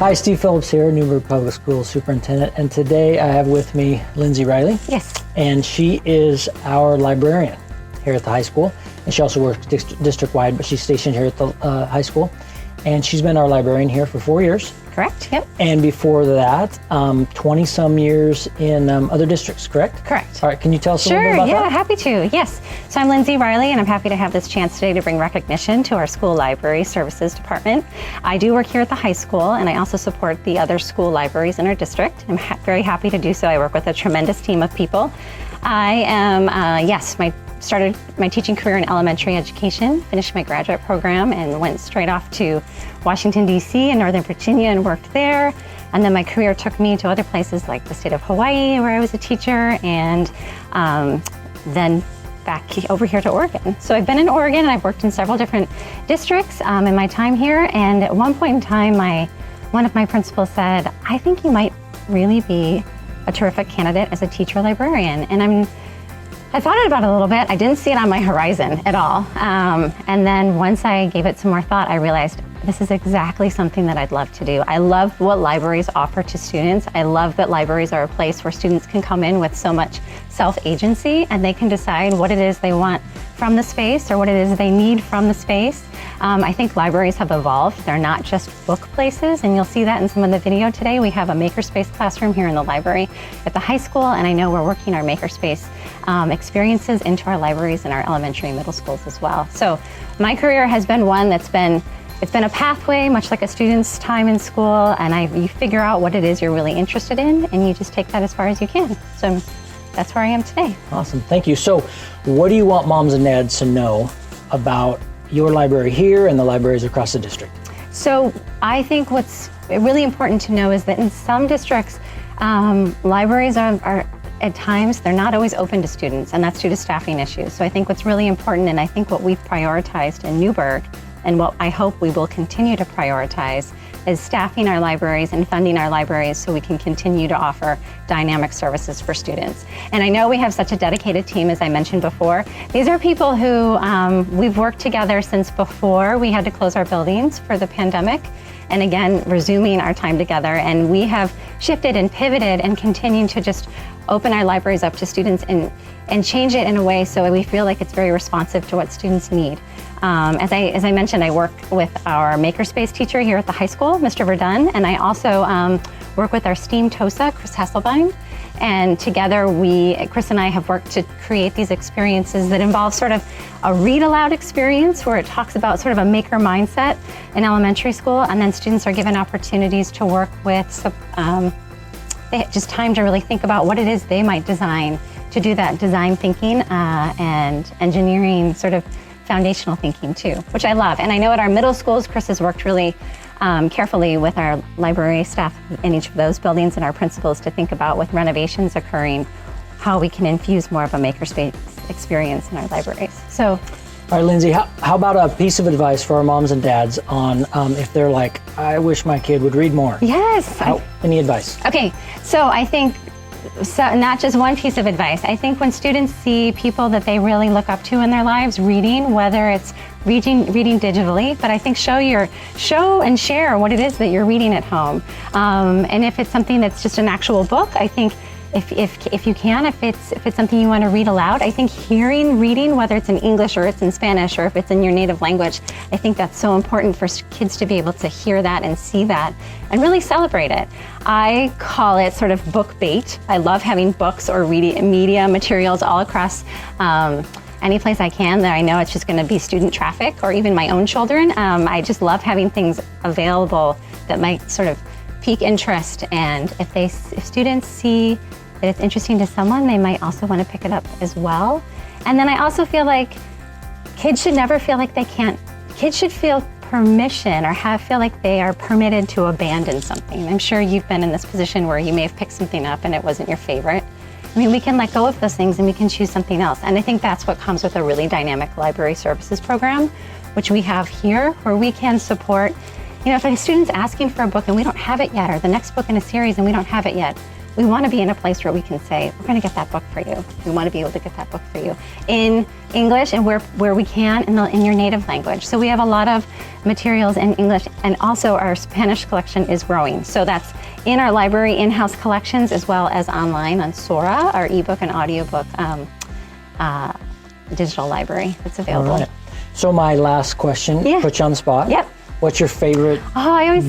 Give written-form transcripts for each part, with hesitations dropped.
Hi, Steve Phillips here, Newberg Public Schools Superintendent, and today I have with me Lindsay Riley. Yes. And she is our librarian here at the high school, and she also works district-wide, but she's stationed here at the high school. And she's been our librarian here for 4 years. Correct, yep. And before that, 20-some years in other districts, correct? Correct. All right, can you tell us a little bit about Sure, yeah, that? happy to, yes. So I'm Lindsay Riley, and I'm happy to have this chance today to bring recognition to our school library services department. I do work here at the high school, and I also support the other school libraries in our district. I'm very happy to do so. I work with a tremendous team of people. I am, started my teaching career in elementary education, finished my graduate program, and went straight off to Washington, D.C. and Northern Virginia and worked there. And then my career took me to other places like the state of Hawaii, where I was a teacher, and then back over here to Oregon. So I've been in Oregon, and I've worked in several different districts in my time here. And at one point in time, one of my principals said, I think you might really be a terrific candidate as a teacher librarian. And I thought about it a little bit. I didn't see it on my horizon at all. And then once I gave it some more thought, I realized this is exactly something that I'd love to do. I love what libraries offer to students. I love that libraries are a place where students can come in with so much self-agency, and they can decide what it is they want from the space or what it is they need from the space. I think libraries have evolved. They're not just book places, and you'll see that in some of the video today. We have a makerspace classroom here in the library at the high school, and I know we're working our makerspace experiences into our libraries in our elementary and middle schools as well. So my career has been one that's been a pathway, much like a student's time in school, and you figure out what it is you're really interested in, and you just take that as far as you can. So that's where I am today. Awesome, thank you. So what do you want moms and dads to know about your library here and the libraries across the district? So I think what's really important to know is that in some districts, libraries are at times, they're not always open to students, and that's due to staffing issues. So I think what's really important, and I think what we've prioritized in Newberg, and what I hope we will continue to prioritize, is staffing our libraries and funding our libraries so we can continue to offer dynamic services for students. And I know we have such a dedicated team, as I mentioned before. These are people who we've worked together since before we had to close our buildings for the pandemic, and again, resuming our time together. And we have shifted and pivoted and continued to just open our libraries up to students and change it in a way so we feel like it's very responsive to what students need. As I mentioned, I work with our makerspace teacher here at the high school, Mr. Verdun, and I also work with our STEAM TOSA, Chris Hasselbein. And together Chris and I have worked to create these experiences that involve sort of a read aloud experience where it talks about sort of a maker mindset in elementary school, and then students are given opportunities to work with just time to really think about what it is they might design, to do that design thinking and engineering sort of foundational thinking too, which I love. And I know at our middle schools, Chris has worked really carefully with our library staff in each of those buildings and our principals to think about, with renovations occurring, how we can infuse more of a makerspace experience in our libraries. So, all right, Lindsay, how about a piece of advice for our moms and dads on if they're like, I wish my kid would read more? Yes. Any advice? Okay, so I think, not just one piece of advice. I think when students see people that they really look up to in their lives reading, whether it's reading digitally, but I think show and share what it is that you're reading at home. And if it's something that's just an actual book, I think if you can, if it's something you want to read aloud, I think reading, whether it's in English or it's in Spanish or if it's in your native language, I think that's so important for kids to be able to hear that and see that and really celebrate it. I call it sort of book bait. I love having books or media materials all across any place I can that I know it's just going to be student traffic or even my own children. I just love having things available that might sort of pique interest, and if students see that it's interesting to someone, they might also want to pick it up as well. And then I also feel like kids should never feel like they can't. Kids should feel permission or feel like they are permitted to abandon something. I'm sure you've been in this position where you may have picked something up and it wasn't your favorite. I mean, we can let go of those things and we can choose something else. And I think that's what comes with a really dynamic library services program, which we have here, where we can support, if a student's asking for a book and we don't have it yet, or the next book in a series and we don't have it yet, we want to be in a place where we can say, we're going to get that book for you. We want to be able to get that book for you in English and where we can in your native language. So we have a lot of materials in English, and also our Spanish collection is growing. So that's in our library in-house collections as well as online on Sora, our ebook and audiobook digital library that's available. All right. So my last question, put you on the spot. Yep. What's your favorite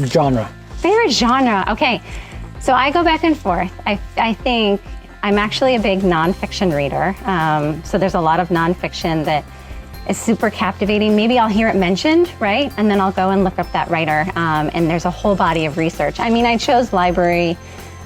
genre? Favorite genre? Okay. So I go back and forth. I think I'm actually a big nonfiction reader. So there's a lot of nonfiction that is super captivating. Maybe I'll hear it mentioned, right? And then I'll go and look up that writer. And there's a whole body of research. I mean, I chose library.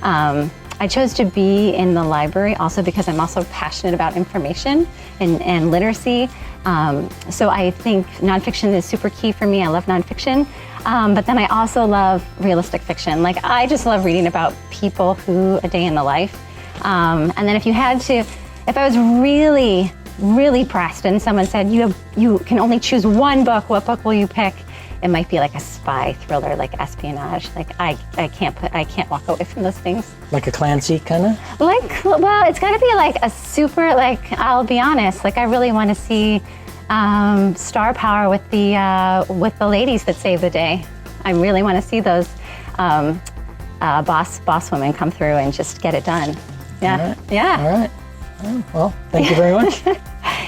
I chose to be in the library also because I'm also passionate about information and literacy. So I think nonfiction is super key for me. I love nonfiction. But then I also love realistic fiction. Like, I just love reading about people a day in the life. And then if I was really, really pressed and someone said, you can only choose one book, what book will you pick? It might be like a spy thriller, like espionage. Like, I can't walk away from those things. Like a Clancy kind of? Well, it's gotta be like a super, I'll be honest, I really wanna see star power with the ladies that save the day. I really want to see those boss women come through and just get it done. Yeah. All right. Yeah. All right. Well, thank you very much.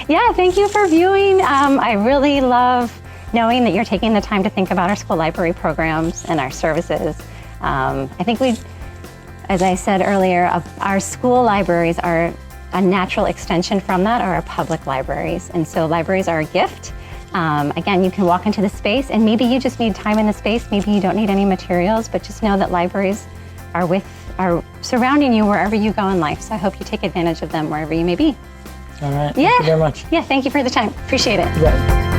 Yeah, thank you for viewing. I really love knowing that you're taking the time to think about our school library programs and our services. I think as I said earlier, our school libraries are a natural extension from that are our public libraries. And so libraries are a gift. Again, you can walk into the space and maybe you just need time in the space. Maybe you don't need any materials, but just know that libraries are surrounding you wherever you go in life. So I hope you take advantage of them wherever you may be. All right. Yeah. Thank you very much. Yeah, thank you for the time. Appreciate it. Yeah.